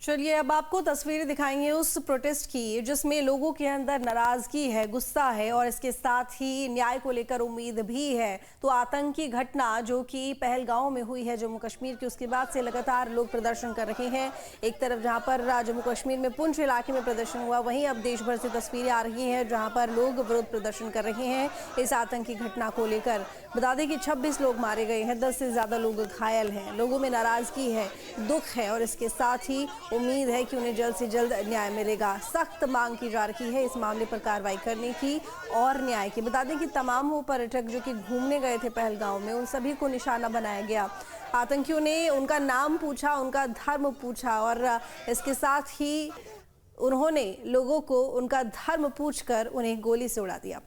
चलिए अब आपको तस्वीरें दिखाएंगे उस प्रोटेस्ट की जिसमें लोगों के अंदर नाराजगी है, गुस्सा है और इसके साथ ही न्याय को लेकर उम्मीद भी है। तो आतंकी घटना जो कि पहलगांव में हुई है जम्मू कश्मीर की, उसके बाद से लगातार लोग प्रदर्शन कर रहे हैं। एक तरफ जहां पर जम्मू कश्मीर में पुंछ इलाके में प्रदर्शन हुआ, वहीं अब देश भर से तस्वीरें आ रही हैं जहां पर लोग विरोध प्रदर्शन कर रहे हैं इस आतंकी घटना को लेकर। बता दें कि 26 लोग मारे गए हैं, 10 से ज्यादा लोग घायल हैं। लोगों में नाराजगी है, दुख है और इसके साथ ही उम्मीद है कि उन्हें जल्द से जल्द न्याय मिलेगा। सख्त मांग की जा रही है इस मामले पर कार्रवाई करने की और न्याय की। बता दें कि तमाम वो पर्यटक जो कि घूमने गए थे पहलगांव में, उन सभी को निशाना बनाया गया। आतंकियों ने उनका नाम पूछा, उनका धर्म पूछा और इसके साथ ही उन्होंने लोगों को उनका धर्म पूछकर उन्हें गोली से उड़ा दिया।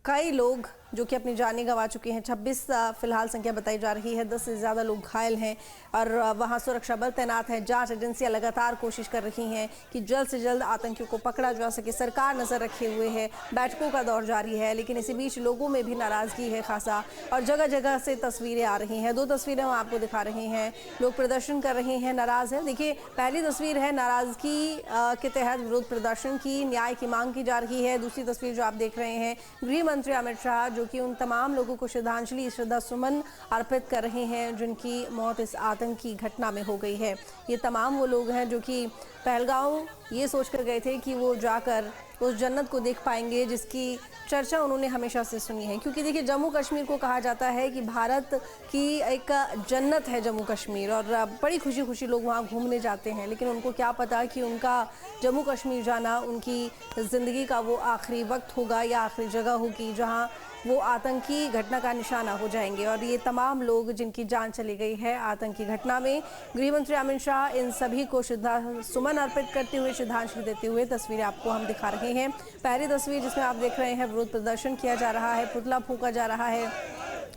कई लोग जो कि अपनी जानें गंवा चुके हैं, 26 फिलहाल संख्या बताई जा रही है, 10 से ज़्यादा लोग घायल हैं और वहां सुरक्षा बल तैनात हैं। जांच एजेंसियां लगातार कोशिश कर रही हैं कि जल्द से जल्द आतंकियों को पकड़ा जा सके। सरकार नज़र रखे हुए है, बैठकों का दौर जारी है, लेकिन इसी बीच लोगों में भी नाराज़गी है खासा और जगह जगह से तस्वीरें आ रही हैं। 2 तस्वीरें हम आपको दिखा रहे हैं, लोग प्रदर्शन कर रहे हैं, नाराज़ हैं। देखिए, पहली तस्वीर है नाराज़गी के तहत विरोध प्रदर्शन की, न्याय की मांग की जा रही है। दूसरी तस्वीर जो आप देख रहे हैं, गृह मंत्री अमित शाह जो कि उन तमाम लोगों को श्रद्धांजलि श्रद्धा सुमन अर्पित कर रहे हैं जिनकी मौत इस आतंकी घटना में हो गई है। ये तमाम वो लोग हैं जो कि पहलगांव ये सोचकर गए थे कि वो जाकर उस जन्नत को देख पाएंगे जिसकी चर्चा उन्होंने हमेशा से सुनी है। क्योंकि देखिए, जम्मू कश्मीर को कहा जाता है कि भारत की एक जन्नत है जम्मू कश्मीर और बड़ी खुशी खुशी लोग वहाँ घूमने जाते हैं। लेकिन उनको क्या पता कि उनका जम्मू कश्मीर जाना उनकी ज़िंदगी का वो आखिरी वक्त होगा या आखिरी जगह होगी जहाँ वो आतंकी घटना का निशाना हो जाएंगे। और ये तमाम लोग जिनकी जान चली गई है आतंकी घटना में, गृहमंत्री अमित शाह इन सभी को श्रद्धा सुमन अर्पित करते हुए, श्रद्धांजलि देते हुए तस्वीरें आपको हम दिखा रहे हैं। पहली तस्वीर जिसमें आप देख रहे हैं विरोध प्रदर्शन किया जा रहा है, पुतला फूंका जा रहा है,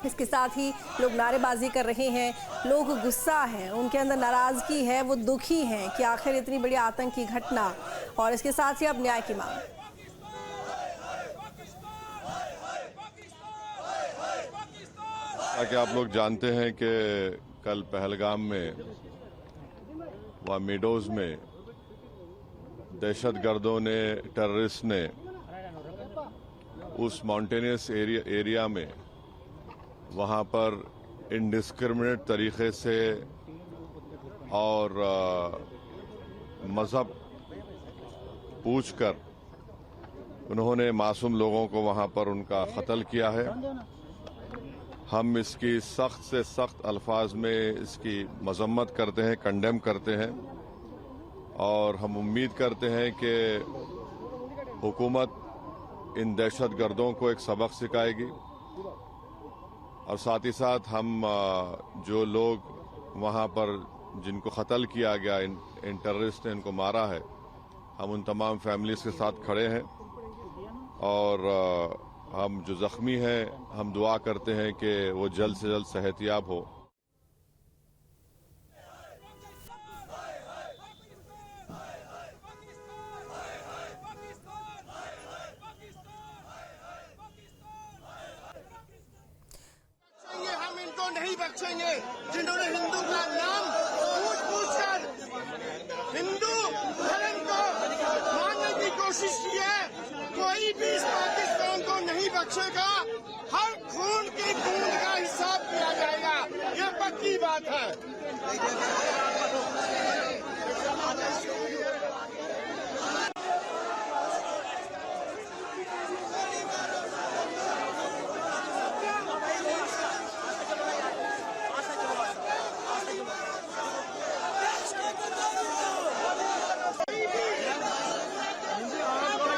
इसके साथ ही लोग नारेबाजी कर रहे हैं। लोग गुस्सा हैं, उनके अंदर नाराजगी है, वो दुखी हैं कि आखिर इतनी बड़ी आतंकी घटना और इसके साथ ही अब न्याय की मांग। ताकि आप लोग जानते हैं कि कल पहलगाम में वहाँ मीडोज में दहशतगर्दों ने, टेररिस्ट ने उस माउंटेनियस एरिया में वहाँ पर इंडिस्क्रिमिनेट तरीके से और मज़हब पूछकर उन्होंने मासूम लोगों को वहाँ पर उनका कत्ल किया है। हम इसकी सख्त से सख्त अल्फाज में इसकी मजम्मत करते हैं, कंडेम करते हैं और हम उम्मीद करते हैं कि हुकूमत इन दहशतगर्दों को एक सबक सिखाएगी और साथ ही साथ हम जो लोग वहाँ पर जिनको कत्ल किया गया, इन टेररिस्ट ने इनको मारा है, हम उन तमाम फैमिलीज के साथ खड़े हैं और हम जो जख्मी हैं हम दुआ करते हैं कि वो जल्द से जल्द सेहतयाब हो। हम इनको नहीं बख्शेंगे जिन्होंने हिंदू का नाम पूछ-पूछकर हिंदू धर्म को मारने की कोशिश की है। कोई भी इस पाकिस्तान को नहीं बख्शेगा, हर खून की बूंद का हिसाब किया जाएगा, ये पक्की बात है।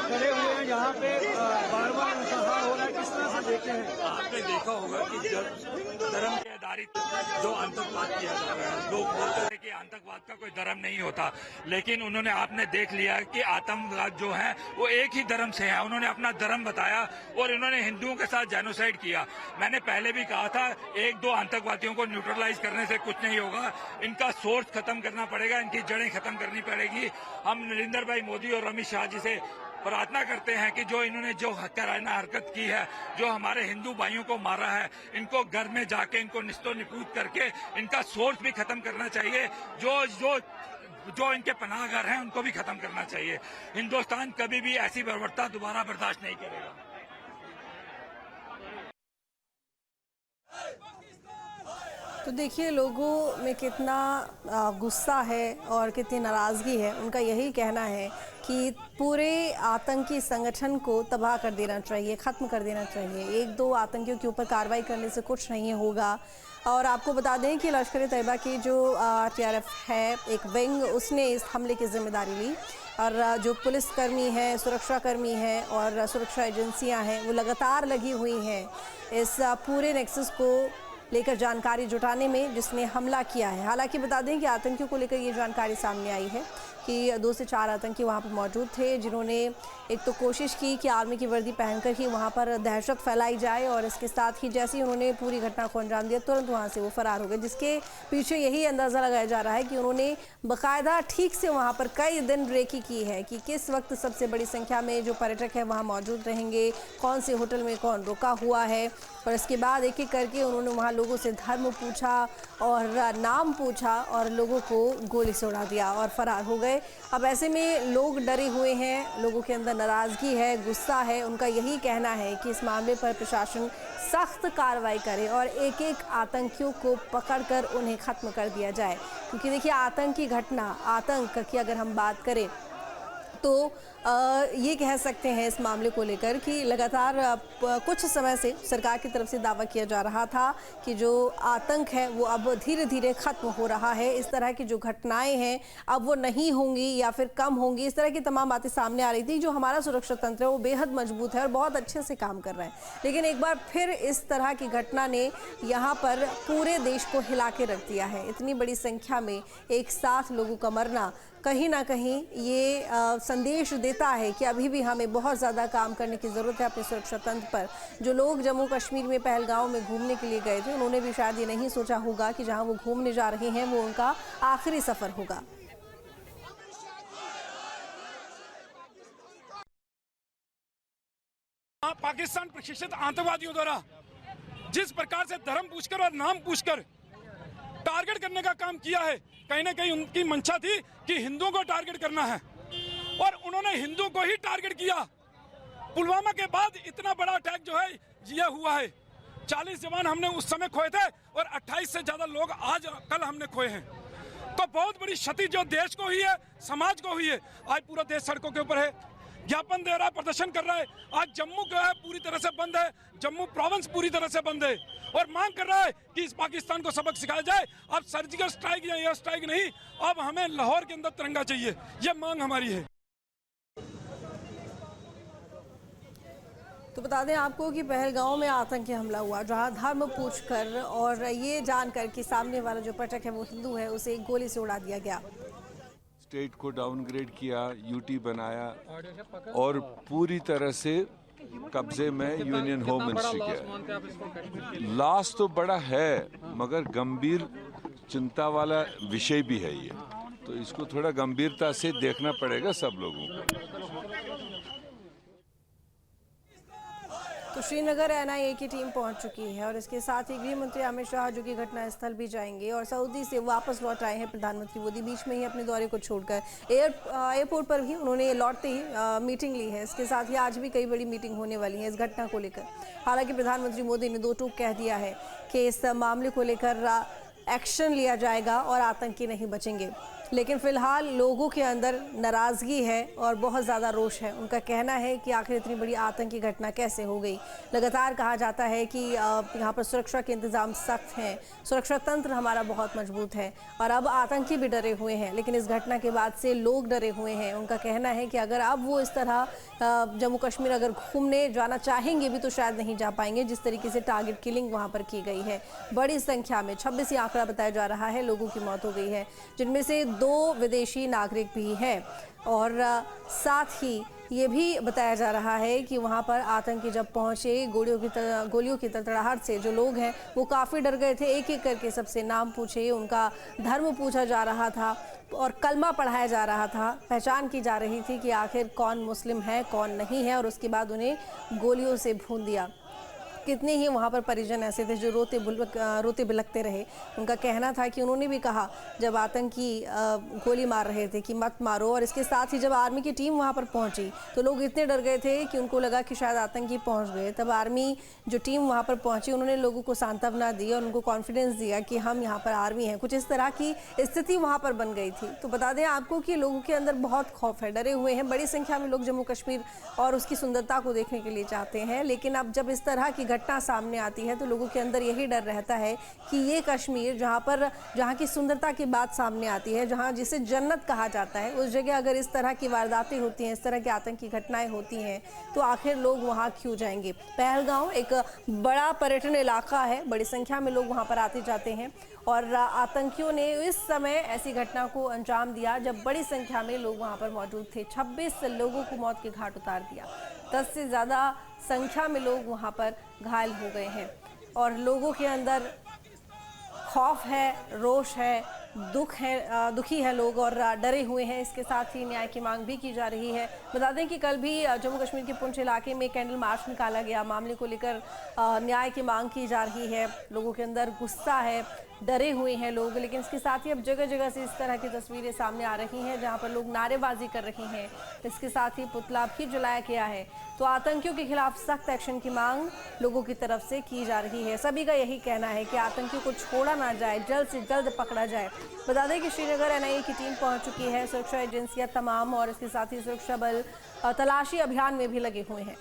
खड़े हुए हैं यहाँ पे, बार बार इंतजार हो रहा है, किस तरह से देखे हैं? आपने देखा होगा कि जब धर्म के आधारित जो आतंकवाद किया जा रहा है, लोग बोलते थे कि आतंकवाद का कोई धर्म नहीं होता, लेकिन उन्होंने आपने देख लिया कि आतंकवाद जो है वो एक ही धर्म से है। उन्होंने अपना धर्म बताया और उन्होंने हिंदुओं के साथ जेनोसाइड किया। मैंने पहले भी कहा था, 1-2 आतंकवादियों को न्यूट्रलाइज करने से कुछ नहीं होगा, इनका सोर्स खत्म करना पड़ेगा, इनकी जड़ें खत्म करनी पड़ेगी। हम नरेंद्र भाई मोदी और अमित शाह जी से प्रार्थना करते हैं कि जो इन्होंने जो कराना हरकत की है, जो हमारे हिंदू भाइयों को मारा है, इनको घर में जाके इनको निस्तो निपूत करके इनका सोर्स भी खत्म करना चाहिए। जो जो इनके पनाहगार हैं उनको भी खत्म करना चाहिए। हिंदुस्तान कभी भी ऐसी बर्बरता दोबारा बर्दाश्त नहीं करेगा। तो देखिए लोगों में कितना गुस्सा है और कितनी नाराज़गी है। उनका यही कहना है कि पूरे आतंकी संगठन को तबाह कर देना चाहिए, ख़त्म कर देना चाहिए। एक दो आतंकियों के ऊपर कार्रवाई करने से कुछ नहीं होगा। और आपको बता दें कि लश्कर तैयबा की जो TRF है, एक विंग, उसने इस हमले की जिम्मेदारी ली। और जो पुलिसकर्मी हैं, सुरक्षाकर्मी हैं और सुरक्षा एजेंसियां हैं, वो लगातार लगी हुई हैं इस पूरे नेक्सस को लेकर जानकारी जुटाने में, जिसने हमला किया है। हालांकि बता दें कि आतंकियों को लेकर ये जानकारी सामने आई है कि 2 से 4 आतंकी वहां पर मौजूद थे, जिन्होंने एक तो कोशिश की कि आर्मी की वर्दी पहनकर ही वहां पर दहशत फैलाई जाए, और इसके साथ ही जैसे ही उन्होंने पूरी घटना को अंजाम दिया, तुरंत वहां से वो फरार हो गए। जिसके पीछे यही अंदाज़ा लगाया जा रहा है कि उन्होंने बाकायदा ठीक से वहाँ पर कई दिन रेकी की है कि किस वक्त सबसे बड़ी संख्या में जो पर्यटक है वहाँ मौजूद रहेंगे, कौन से होटल में कौन रुका हुआ है। और इसके बाद एक एक करके उन्होंने वहाँ लोगों से धर्म पूछा और नाम पूछा और लोगों को गोली से उड़ा दिया और फरार हो गए। अब ऐसे में लोग डरे हुए हैं, लोगों के अंदर नाराज़गी है, गुस्सा है। उनका यही कहना है कि इस मामले पर प्रशासन सख्त कार्रवाई करे और एक एक आतंकियों को पकड़कर उन्हें ख़त्म कर दिया जाए। क्योंकि देखिए आतंक की घटना, आतंक की अगर हम बात करें तो ये कह सकते हैं इस मामले को लेकर कि लगातार कुछ समय से सरकार की तरफ से दावा किया जा रहा था कि जो आतंक है वो अब धीरे धीरे ख़त्म हो रहा है। इस तरह की जो घटनाएं हैं अब वो नहीं होंगी या फिर कम होंगी, इस तरह की तमाम बातें सामने आ रही थी। जो हमारा सुरक्षा तंत्र है वो बेहद मजबूत है और बहुत अच्छे से काम कर रहा है, लेकिन एक बार फिर इस तरह की घटना ने यहाँ पर पूरे देश को हिला के रख दिया है। इतनी बड़ी संख्या में एक साथ लोगों का मरना कहीं ना कहीं ये संदेश देता है कि अभी भी हमें बहुत ज़्यादा काम करने की ज़रूरत है अपने सुरक्षा तंत्र पर। जो लोग जम्मू कश्मीर में पहलगांव में घूमने के लिए गए थे, उन्होंने भी शायद ये नहीं सोचा होगा कि जहां वो घूमने जा रहे हैं वो उनका आखिरी सफ़र होगा। पाकिस्तान प्रशिक्षित आतंकवादियों द्वारा जिस प्रकार से धर्म पूछकर और नाम पूछकर टारगेट करने का काम किया है, कहीं ना कहीं उनकी मंशा थी कि हिंदुओं को टारगेट करना है और उन्होंने हिंदुओं को ही टारगेट किया। पुलवामा के बाद इतना बड़ा अटैक जो है ये हुआ है। 40 जवान हमने उस समय खोए थे और 28 से ज्यादा लोग आज कल हमने खोए हैं। तो बहुत बड़ी क्षति जो देश को हुई है, समाज को हुई है। आज पूरा देश सड़कों के ऊपर है, ज्ञापन दे रहा है, प्रदर्शन कर रहा है। आज जम्मू जो है पूरी तरह से बंद है, जम्मू प्रोविंस पूरी तरह से बंद है और मांग कर रहा है कि इस पाकिस्तान को सबक सिखाया जाए। अब सर्जिकल स्ट्राइक या एयर स्ट्राइक नहीं, अब हमें लाहौर के अंदर तिरंगा चाहिए, ये मांग हमारी है। तो बता दें आपको कि पहलगांव में आतंकी हमला हुआ, जहां धर्म पूछकर और ये जानकर कि सामने वाला जो पर्यटक है वो हिंदू है, उसे गोली से उड़ा दिया गया। स्टेट को डाउनग्रेड किया, यूटी बनाया और पूरी तरह से कब्जे में यूनियन होम मिनिस्ट्री किया। लॉस तो बड़ा है मगर गंभीर चिंता वाला विषय भी है ये, तो इसको थोड़ा गंभीरता से देखना पड़ेगा सब लोगों को। तो श्रीनगर NIA की टीम पहुंच चुकी है और इसके साथ ही गृह मंत्री अमित शाह जो कि घटनास्थल भी जाएंगे और सऊदी से वापस लौट आए हैं प्रधानमंत्री मोदी। बीच में ही अपने दौरे को छोड़कर एयरपोर्ट पर भी उन्होंने लौटते ही मीटिंग ली है। इसके साथ ही आज भी कई बड़ी मीटिंग होने वाली है इस घटना को लेकर। हालांकि प्रधानमंत्री मोदी ने 2 टूक कह दिया है कि इस मामले को लेकर एक्शन लिया जाएगा और आतंकी नहीं बचेंगे, लेकिन फिलहाल लोगों के अंदर नाराज़गी है और बहुत ज़्यादा रोष है। उनका कहना है कि आखिर इतनी बड़ी आतंकी घटना कैसे हो गई। लगातार कहा जाता है कि यहाँ पर सुरक्षा के इंतज़ाम सख्त हैं, सुरक्षा तंत्र हमारा बहुत मजबूत है और अब आतंकी भी डरे हुए हैं, लेकिन इस घटना के बाद से लोग डरे हुए हैं। उनका कहना है कि अगर अब वो इस तरह जम्मू कश्मीर अगर घूमने जाना चाहेंगे भी तो शायद नहीं जा पाएंगे, जिस तरीके से टारगेट किलिंग वहाँ पर की गई है। बड़ी संख्या में 26 आंकड़ा बताया जा रहा है लोगों की मौत हो गई है, जिनमें से 2 विदेशी नागरिक भी हैं और साथ ही ये भी बताया जा रहा है कि वहाँ पर आतंकी जब पहुँचे गोलियों की तड़तड़ाहट से जो लोग हैं वो काफ़ी डर गए थे। एक एक करके सबसे नाम पूछे, उनका धर्म पूछा जा रहा था और कलमा पढ़ाया जा रहा था। पहचान की जा रही थी कि आखिर कौन मुस्लिम है कौन नहीं है और उसके बाद उन्हें गोलियों से भून दिया। कितने ही वहाँ पर परिजन ऐसे थे जो रोते बिलखते रहे। उनका कहना था कि उन्होंने भी कहा जब आतंकी गोली मार रहे थे कि मत मारो, और इसके साथ ही जब आर्मी की टीम वहाँ पर पहुँची तो लोग इतने डर गए थे कि उनको लगा कि शायद आतंकी पहुँच गए। तब आर्मी जो टीम वहाँ पर पहुँची उन्होंने लोगों को सांत्वना दी और उनको कॉन्फिडेंस दिया कि हम यहाँ पर आर्मी हैं। कुछ इस तरह की स्थिति वहाँ पर बन गई थी। तो बता दें आपको कि लोगों के अंदर बहुत खौफ है, डरे हुए हैं। बड़ी संख्या में लोग जम्मू कश्मीर और उसकी सुंदरता को देखने के लिए चाहते हैं, लेकिन अब जब इस तरह की घटना सामने आती है तो लोगों के अंदर यही डर रहता है कि ये कश्मीर जहाँ की सुंदरता की बात सामने आती है, जहाँ जिसे जन्नत कहा जाता है, उस जगह अगर इस तरह की वारदातें होती हैं, इस तरह की आतंकी घटनाएं होती हैं तो आखिर लोग वहाँ क्यों जाएंगे। पहलगांव एक बड़ा पर्यटन इलाका है, बड़ी संख्या में लोग वहाँ पर आते जाते हैं और आतंकियों ने इस समय ऐसी घटना को अंजाम दिया जब बड़ी संख्या में लोग वहाँ पर मौजूद थे। 26 लोगों को मौत के घाट उतार दिया। 10 से ज़्यादा संख्या में लोग वहाँ पर घायल हो गए हैं और लोगों के अंदर खौफ है, रोष है, दुखी है लोग और डरे हुए हैं। इसके साथ ही न्याय की मांग भी की जा रही है। बता दें कि कल भी जम्मू कश्मीर के पुंछ इलाके में कैंडल मार्च निकाला गया। मामले को लेकर न्याय की मांग की जा रही है। लोगों के अंदर गुस्सा है, डरे हुए हैं लोग, लेकिन इसके साथ ही अब जगह जगह से इस तरह की तस्वीरें सामने आ रही हैं जहां पर लोग नारेबाजी कर रहे हैं। इसके साथ ही पुतला भी जलाया गया है। तो आतंकियों के खिलाफ सख्त एक्शन की मांग लोगों की तरफ से की जा रही है। सभी का यही कहना है कि आतंकियों को छोड़ा ना जाए, जल्द से जल्द पकड़ा जाए। बता दें कि श्रीनगर एनआईए की टीम पहुंच चुकी है, सुरक्षा एजेंसियां तमाम और इसके साथ ही सुरक्षा बल तलाशी अभियान में भी लगे हुए हैं।